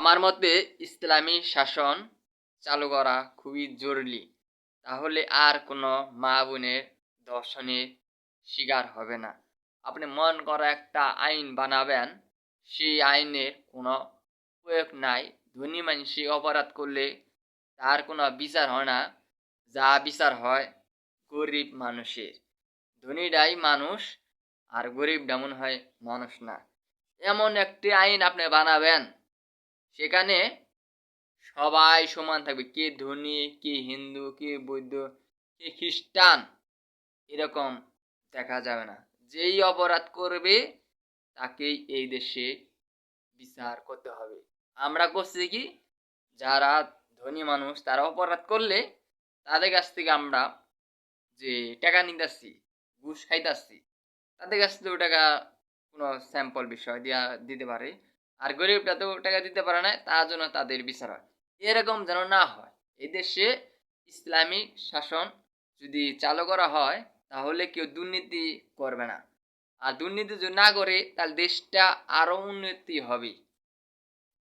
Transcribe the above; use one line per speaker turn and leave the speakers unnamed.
আমার মতে ইসলামী শাসন চালু করা খুবই জরুরি। তাহলে আর কোনো মা বোনের ধর্ষণের শিকার হবে না। আপনি মন করা একটা আইন বানাবেন, সেই আইনের কোনো প্রয়োগ নাই। ধনী মানুষে অপরাধ করলে তার কোনো বিচার হয় না, যা বিচার হয় গরিব মানুষের। ধনীরাই মানুষ আর গরিবটা মনে হয় মানুষ না। এমন একটি আইন আপনি বানাবেন, সেখানে সবাই সমান থাকবে। কে ধনী, কে হিন্দু, কে বৌদ্ধ, কে খ্রিস্টান, এরকম দেখা যাবে না। যেই অপরাধ করবে তাকেই এই দেশে বিচার করতে হবে। আমরা করছি কি, যারা ধনী মানুষ তারা অপরাধ করলে তাদের কাছ থেকে আমরা যে টাকা নিতেছি, ঘুষ খাইতেছি, তাদের কাছ থেকে টাকা কোনো স্যাম্পল বিষয় দিয়া দিতে পারে। আর গরিবটা তো টাকা দিতে পারে না, তার জন্য তাদের বিচার হয়। এরকম যেন না হয়। এদেশে ইসলামিক শাসন যদি চালু করা হয়, তাহলে কেউ দুর্নীতি করবে না। আর দুর্নীতি যদি না করে, তাহলে দেশটা আরো উন্নতি হবে।